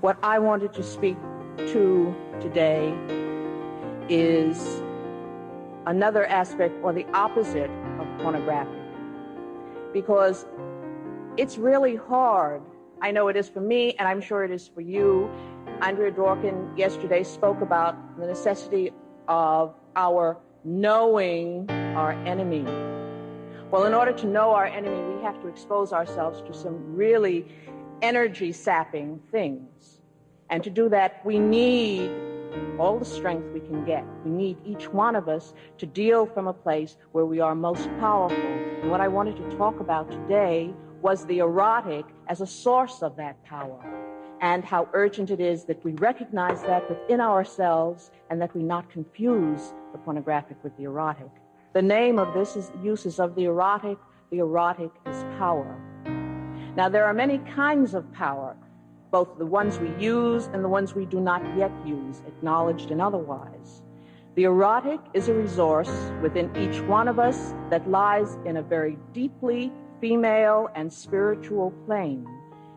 What I wanted to speak to today is another aspect, or the opposite, of pornographic, because it's really hard. I know it is for me, and I'm sure it is for you. Andrea Dworkin yesterday spoke about the necessity of our knowing our enemy. Well, in order to know our enemy, we have to expose ourselves to some really energy-sapping things. And to do that, we need all the strength we can get. We need each one of us to deal from a place where we are most powerful. And what I wanted to talk about today was the erotic as a source of that power, and how urgent it is that we recognize that within ourselves and that we not confuse the pornographic with the erotic. The name of this is Uses of the Erotic. The erotic is power. Now, there are many kinds of power, both the ones we use and the ones we do not yet use, acknowledged and otherwise. The erotic is a resource within each one of us that lies in a very deeply female and spiritual plane.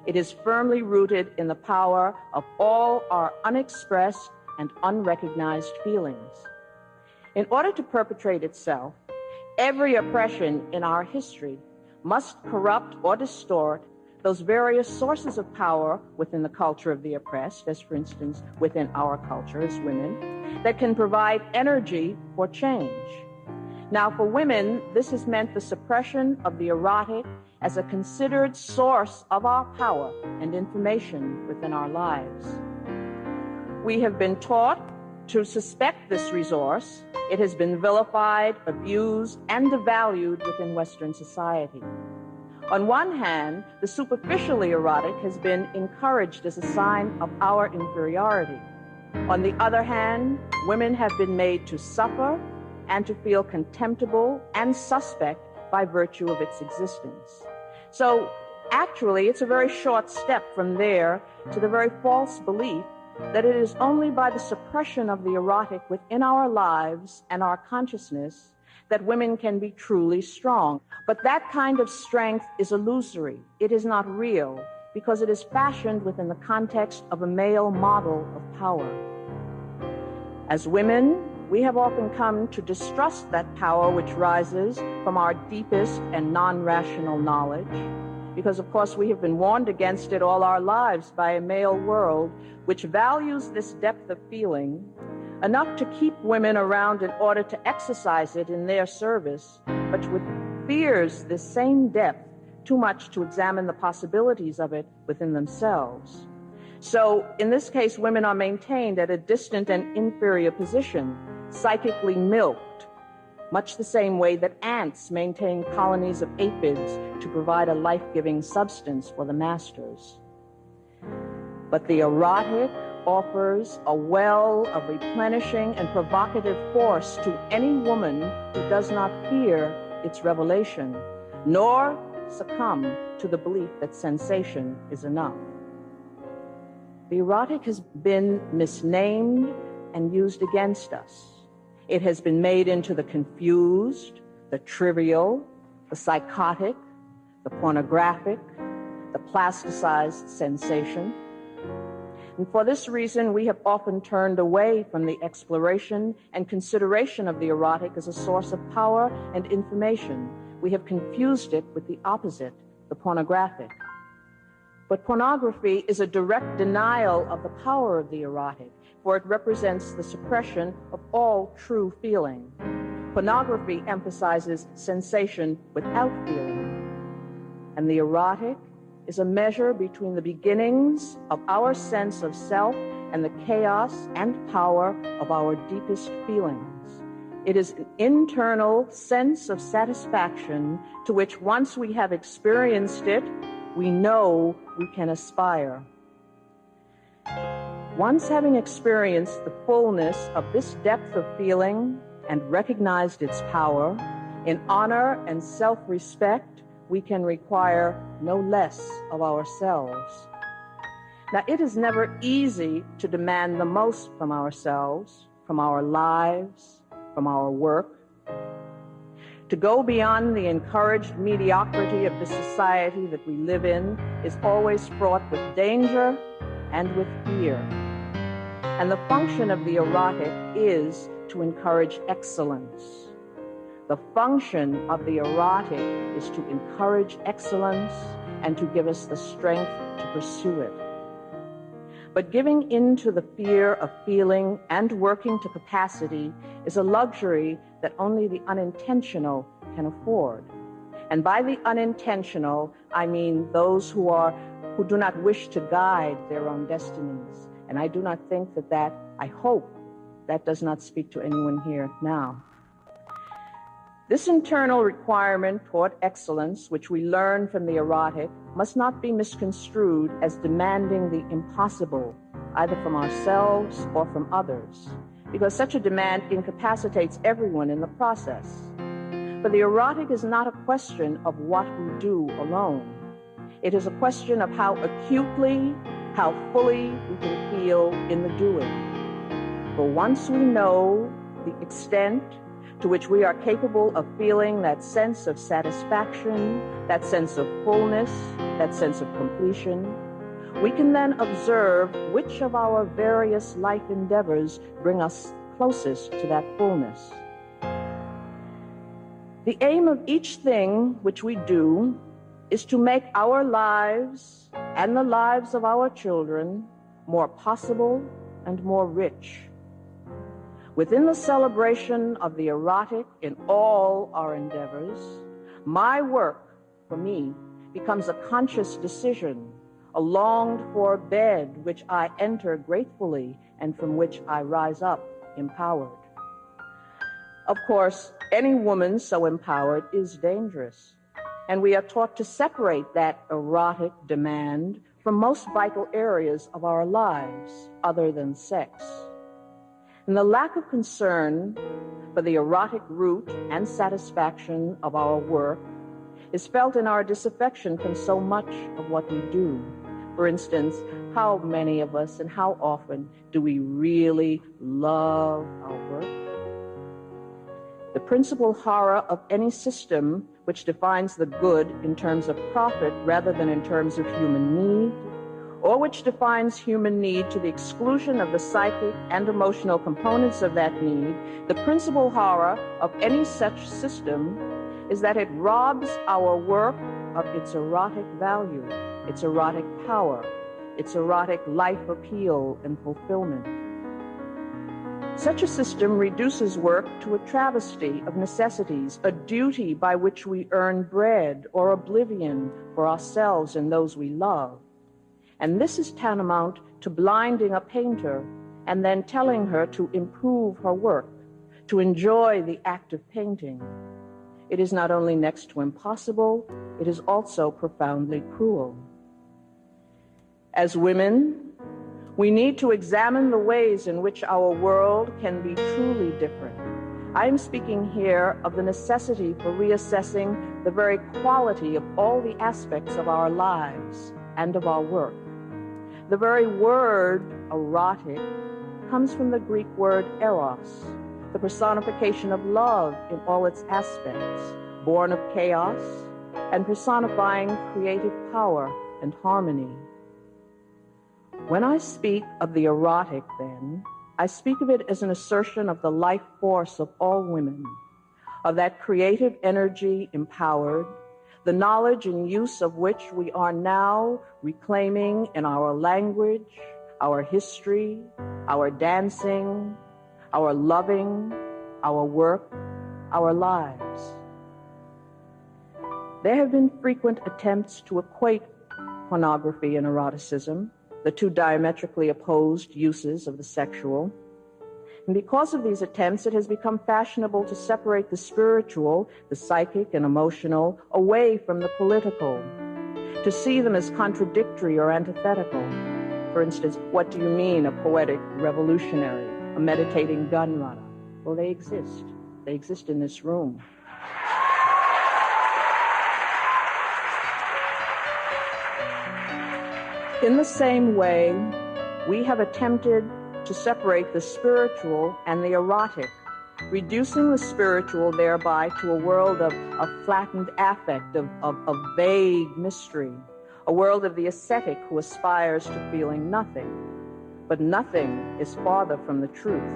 It is firmly rooted in the power of all our unexpressed and unrecognized feelings. In order to perpetrate itself, every oppression in our history must corrupt or distort those various sources of power within the culture of the oppressed, as for instance within our culture as women, that can provide energy for change. Now, for women, this has meant the suppression of the erotic as a considered source of our power and information within our lives. We have been taught to suspect this resource. It has been vilified, abused, and devalued within Western society. On one hand, the superficially erotic has been encouraged as a sign of our inferiority. On the other hand, women have been made to suffer and to feel contemptible and suspect by virtue of its existence. So actually, it's a very short step from there to the very false belief that it is only by the suppression of the erotic within our lives and our consciousness that women can be truly strong. But that kind of strength is illusory. It is not real, because it is fashioned within the context of a male model of power. As women, we have often come to distrust that power which rises from our deepest and non-rational knowledge, because, of course, we have been warned against it all our lives by a male world which values this depth of feeling enough to keep women around in order to exercise it in their service, but which fears this same depth too much to examine the possibilities of it within themselves. So, in this case, women are maintained at a distant and inferior position, psychically milked, much the same way that ants maintain colonies of aphids to provide a life-giving substance for the masters. But the erotic offers a well of replenishing and provocative force to any woman who does not fear its revelation, nor succumb to the belief that sensation is enough. The erotic has been misnamed and used against us. It has been made into the confused, the trivial, the psychotic, the pornographic, the plasticized sensation. And for this reason, we have often turned away from the exploration and consideration of the erotic as a source of power and information. We have confused it with the opposite, the pornographic. But pornography is a direct denial of the power of the erotic, for it represents the suppression of all true feeling. Pornography emphasizes sensation without feeling. And the erotic is a measure between the beginnings of our sense of self and the chaos and power of our deepest feelings. It is an internal sense of satisfaction to which, once we have experienced it, we know we can aspire. Once having experienced the fullness of this depth of feeling and recognized its power, in honor and self-respect, we can require no less of ourselves. Now, it is never easy to demand the most from ourselves, from our lives, from our work. To go beyond the encouraged mediocrity of the society that we live in is always fraught with danger and with fear. And the function of the erotic is to encourage excellence. The function of the erotic is to encourage excellence and to give us the strength to pursue it. But giving in to the fear of feeling and working to capacity is a luxury that only the unintentional can afford. And by the unintentional, I mean those who do not wish to guide their own destinies. And I do not think I hope that does not speak to anyone here now. This internal requirement toward excellence, which we learn from the erotic, must not be misconstrued as demanding the impossible, either from ourselves or from others, because such a demand incapacitates everyone in the process. For the erotic is not a question of what we do alone. It is a question of how acutely, how fully we can feel in the doing. For once we know the extent to which we are capable of feeling that sense of satisfaction, that sense of fullness, that sense of completion, we can then observe which of our various life endeavors bring us closest to that fullness. The aim of each thing which we do is to make our lives and the lives of our children more possible and more rich. Within the celebration of the erotic in all our endeavors, my work, for me, becomes a conscious decision, a longed-for bed which I enter gratefully and from which I rise up empowered. Of course, any woman so empowered is dangerous, and we are taught to separate that erotic demand from most vital areas of our lives other than sex. And the lack of concern for the erotic root and satisfaction of our work is felt in our disaffection from so much of what we do. For instance, how many of us and how often do we really love our work? The principal horror of any system which defines the good in terms of profit rather than in terms of human need, or which defines human need to the exclusion of the psychic and emotional components of that need, the principal horror of any such system is that it robs our work of its erotic value, its erotic power, its erotic life appeal and fulfillment. Such a system reduces work to a travesty of necessities, a duty by which we earn bread or oblivion for ourselves and those we love. And this is tantamount to blinding a painter and then telling her to improve her work, to enjoy the act of painting. It is not only next to impossible, it is also profoundly cruel. As women, we need to examine the ways in which our world can be truly different. I am speaking here of the necessity for reassessing the very quality of all the aspects of our lives and of our work. The very word erotic comes from the Greek word eros, the personification of love in all its aspects, born of chaos and personifying creative power and harmony. When I speak of the erotic, then, I speak of it as an assertion of the life force of all women, of that creative energy empowered, the knowledge and use of which we are now reclaiming in our language, our history, our dancing, our loving, our work, our lives. There have been frequent attempts to equate pornography and eroticism, the two diametrically opposed uses of the sexual. And because of these attempts, it has become fashionable to separate the spiritual, the psychic and emotional, away from the political, to see them as contradictory or antithetical. For instance, what do you mean a poetic revolutionary, a meditating gun runner? Well, they exist. They exist in this room. In the same way, we have attempted to separate the spiritual and the erotic, reducing the spiritual thereby to a world of flattened affect, of vague mystery, a world of the ascetic who aspires to feeling nothing. But nothing is farther from the truth.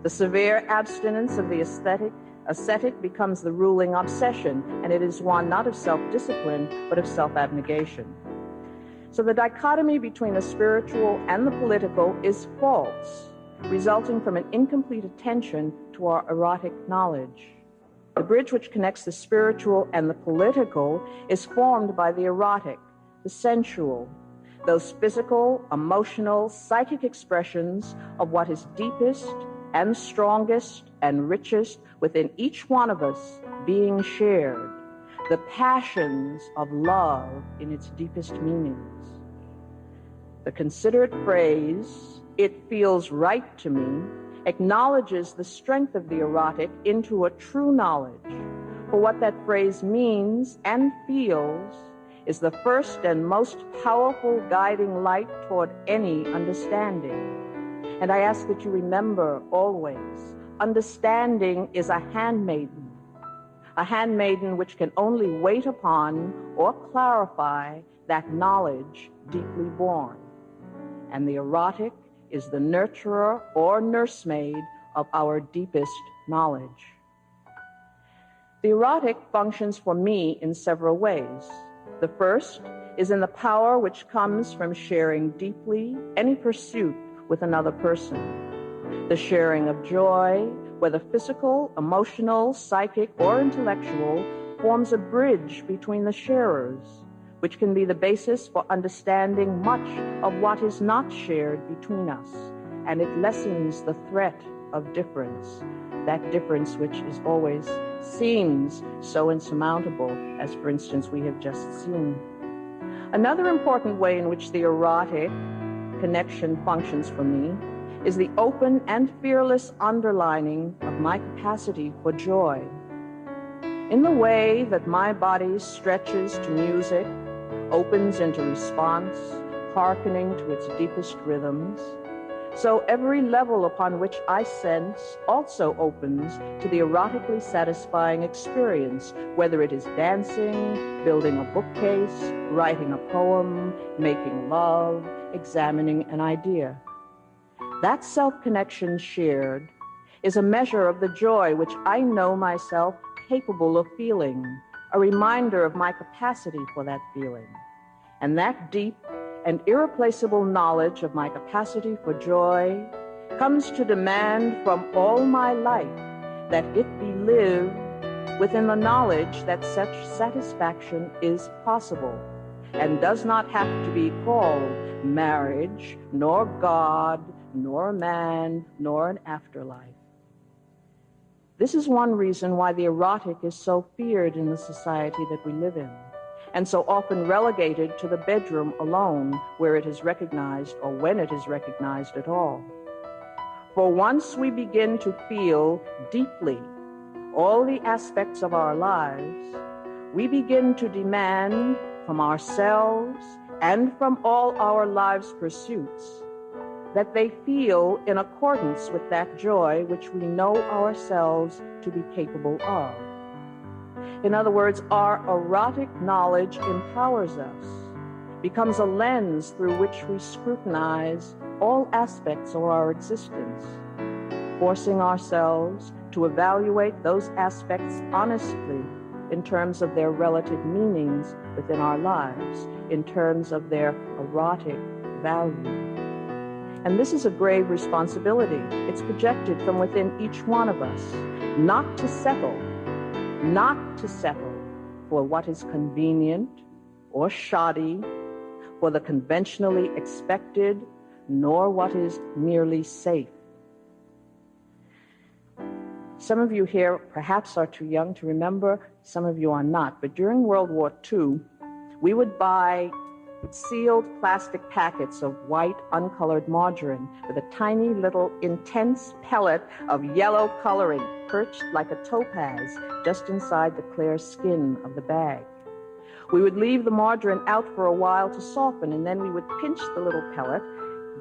The severe abstinence of the ascetic becomes the ruling obsession, and it is one not of self-discipline, but of self-abnegation. So the dichotomy between the spiritual and the political is false, resulting from an incomplete attention to our erotic knowledge. The bridge which connects the spiritual and the political is formed by the erotic, the sensual, those physical, emotional, psychic expressions of what is deepest and strongest and richest within each one of us being shared, the passions of love in its deepest meanings. The considerate phrase, "It feels right to me," acknowledges the strength of the erotic into a true knowledge. For what that phrase means and feels is the first and most powerful guiding light toward any understanding. And I ask that you remember always, understanding is a handmaiden which can only wait upon or clarify that knowledge deeply born. And the erotic is the nurturer or nursemaid of our deepest knowledge. The erotic functions for me in several ways. The first is in the power which comes from sharing deeply any pursuit with another person. The sharing of joy, whether physical, emotional, psychic, or intellectual, forms a bridge between the sharers, which can be the basis for understanding much of what is not shared between us, and it lessens the threat of difference, that difference which is always seems so insurmountable, as for instance we have just seen. Another important way in which the erotic connection functions for me is the open and fearless underlining of my capacity for joy. In the way that my body stretches to music, opens into response, hearkening to its deepest rhythms, so every level upon which I sense also opens to the erotically satisfying experience, whether it is dancing, building a bookcase, writing a poem, making love, examining an idea. That self-connection shared is a measure of the joy which I know myself capable of feeling, a reminder of my capacity for that feeling. And that deep and irreplaceable knowledge of my capacity for joy comes to demand from all my life that it be lived within the knowledge that such satisfaction is possible and does not have to be called marriage, nor God, nor man, nor an afterlife. This is one reason why the erotic is so feared in the society that we live in, and so often relegated to the bedroom alone, where it is recognized, or when it is recognized at all. For once we begin to feel deeply all the aspects of our lives, we begin to demand from ourselves and from all our lives' pursuits that they feel in accordance with that joy which we know ourselves to be capable of. In other words, our erotic knowledge empowers us, becomes a lens through which we scrutinize all aspects of our existence, forcing ourselves to evaluate those aspects honestly in terms of their relative meanings within our lives, in terms of their erotic value. And this is a grave responsibility. It's projected from within each one of us, not to settle for what is convenient or shoddy, for the conventionally expected, nor what is merely safe. Some of you here perhaps are too young to remember, some of you are not, but during World War II, we would buy sealed plastic packets of white, uncolored margarine with a tiny little intense pellet of yellow coloring perched like a topaz just inside the clear skin of the bag. We would leave the margarine out for a while to soften, and then we would pinch the little pellet,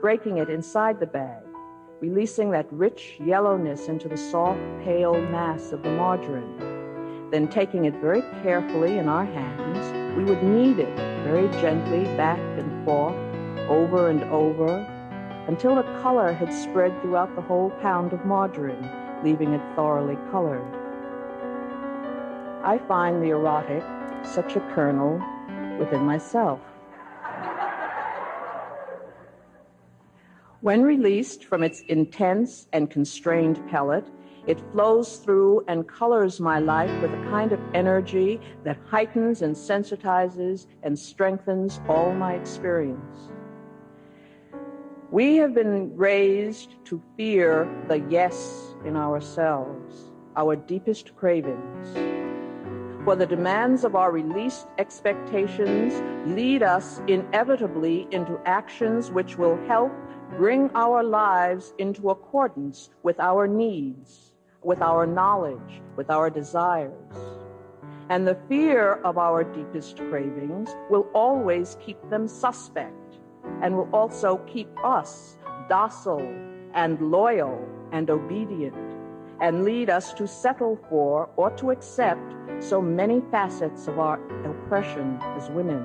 breaking it inside the bag, releasing that rich yellowness into the soft, pale mass of the margarine. Then taking it very carefully in our hands, we would knead it very gently back and forth, over and over, until the color had spread throughout the whole pound of margarine, leaving it thoroughly colored. I find the erotic such a kernel within myself. When released from its intense and constrained pellet, it flows through and colors my life with a kind of energy that heightens and sensitizes and strengthens all my experience. We have been raised to fear the yes in ourselves, our deepest cravings. For the demands of our released expectations lead us inevitably into actions which will help bring our lives into accordance with our needs, with our knowledge, with our desires. And the fear of our deepest cravings will always keep them suspect and will also keep us docile and loyal and obedient and lead us to settle for or to accept so many facets of our oppression as women.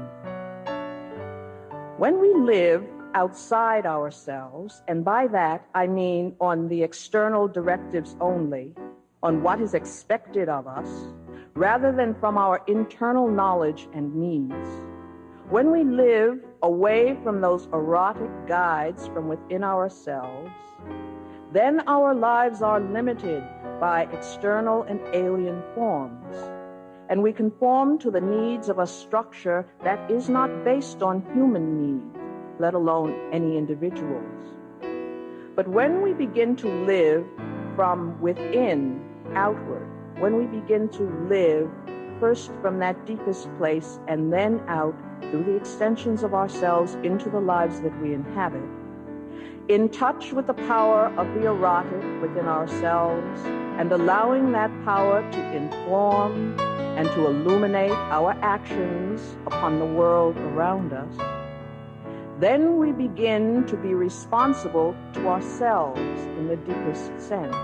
When we live outside ourselves, and by that I mean on the external directives only, on what is expected of us, rather than from our internal knowledge and needs, when we live away from those erotic guides from within ourselves, then our lives are limited by external and alien forms, and we conform to the needs of a structure that is not based on human need, let alone any individuals. But when we begin to live from within outward, when we begin to live first from that deepest place and then out through the extensions of ourselves into the lives that we inhabit, in touch with the power of the erotic within ourselves and allowing that power to inform and to illuminate our actions upon the world around us, then we begin to be responsible to ourselves in the deepest sense.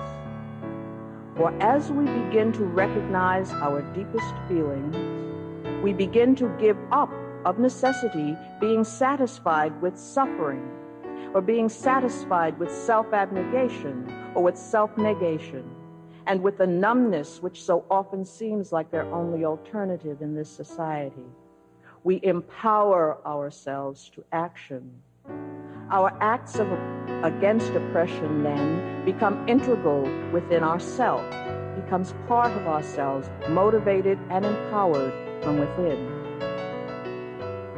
For as we begin to recognize our deepest feelings, we begin to give up of necessity being satisfied with suffering, or being satisfied with self-abnegation or with self-negation, and with the numbness which so often seems like their only alternative in this society. We empower ourselves to action. Our acts against oppression then become integral within ourself, becomes part of ourselves, motivated and empowered from within.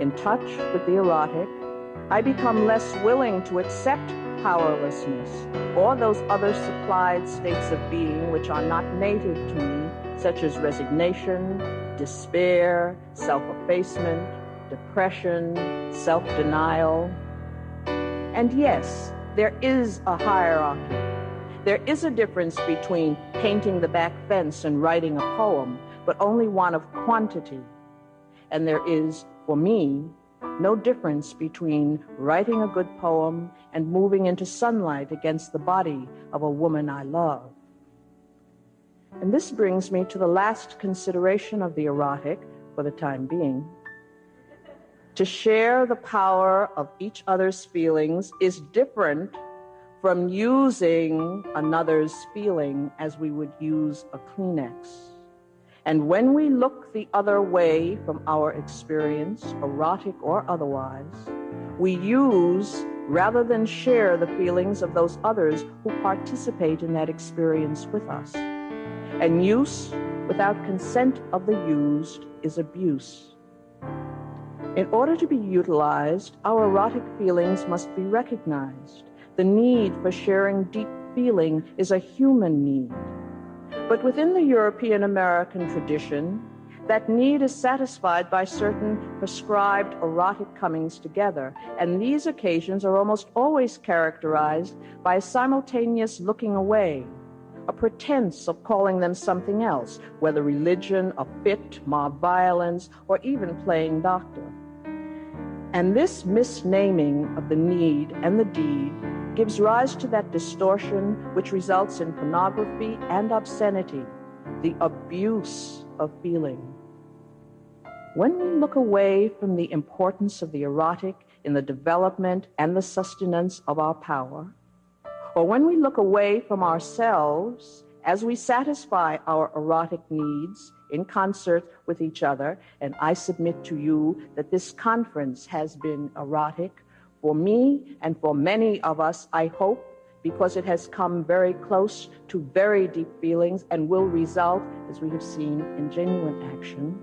In touch with the erotic, I become less willing to accept powerlessness or those other supplied states of being which are not native to me, such as resignation, despair, self-effacement, depression, self-denial. And yes, there is a hierarchy. There is a difference between painting the back fence and writing a poem, but only one of quantity. And there is, for me, no difference between writing a good poem and moving into sunlight against the body of a woman I love. And this brings me to the last consideration of the erotic, for the time being. To share the power of each other's feelings is different from using another's feeling as we would use a Kleenex. And when we look the other way from our experience, erotic or otherwise, we use rather than share the feelings of those others who participate in that experience with us. And use without consent of the used is abuse. In order to be utilized, our erotic feelings must be recognized. The need for sharing deep feeling is a human need. But within the European American tradition, that need is satisfied by certain prescribed erotic comings together, and these occasions are almost always characterized by a simultaneous looking away, a pretense of calling them something else, whether religion, a fit, mob violence, or even playing doctor. And this misnaming of the need and the deed gives rise to that distortion which results in pornography and obscenity, the abuse of feeling. When we look away from the importance of the erotic in the development and the sustenance of our power, or when we look away from ourselves as we satisfy our erotic needs in concert with each other, and I submit to you that this conference has been erotic for me and for many of us, I hope, because it has come very close to very deep feelings and will result, as we have seen, in genuine action.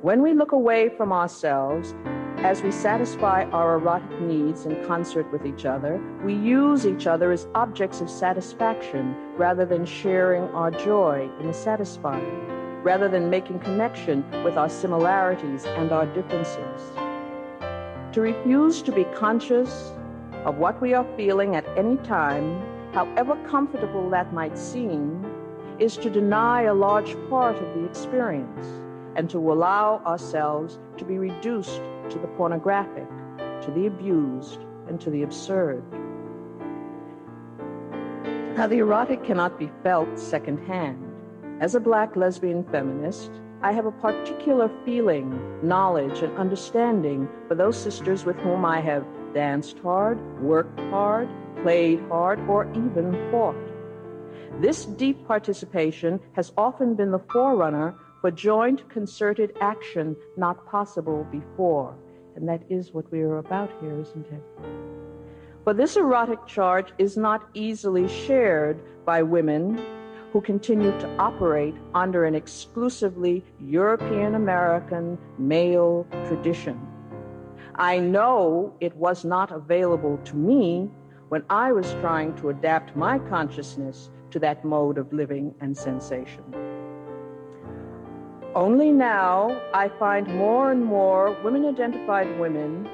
When we look away from ourselves as we satisfy our erotic needs in concert with each other, we use each other as objects of satisfaction rather than sharing our joy in the satisfying, rather than making connection with our similarities and our differences. To refuse to be conscious of what we are feeling at any time, however comfortable that might seem, is to deny a large part of the experience and to allow ourselves to be reduced to the pornographic, to the abused, and to the absurd. Now, the erotic cannot be felt secondhand. As a Black lesbian feminist, I have a particular feeling, knowledge, and understanding for those sisters with whom I have danced hard, worked hard, played hard, or even fought. This deep participation has often been the forerunner for joint concerted action not possible before. And that is what we are about here, isn't it? For this erotic charge is not easily shared by women who continue to operate under an exclusively European-American male tradition. I know it was not available to me when I was trying to adapt my consciousness to that mode of living and sensation. Only now I find more and more women-identified women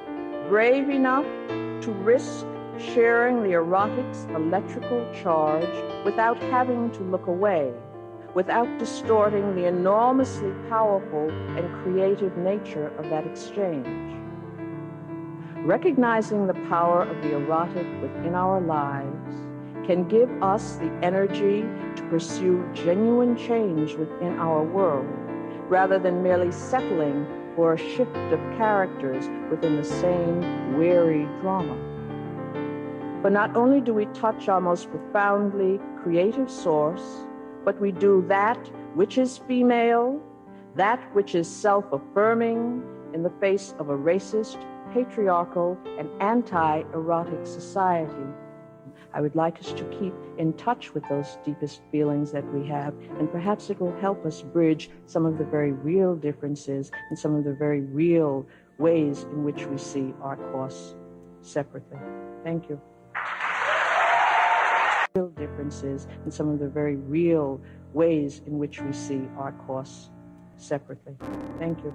brave enough to risk sharing the erotic's electrical charge without having to look away, without distorting the enormously powerful and creative nature of that exchange. Recognizing the power of the erotic within our lives can give us the energy to pursue genuine change within our world, rather than merely settling for a shift of characters within the same weary drama. But not only do we touch our most profoundly creative source, but we do that which is female, that which is self-affirming in the face of a racist, patriarchal, and anti-erotic society. I would like us to keep in touch with those deepest feelings that we have, and perhaps it will help us bridge some of the very real differences and some of the very real ways in which we see our course separately. Thank you. Real differences and some of the very real ways in which we see our course separately. Thank you.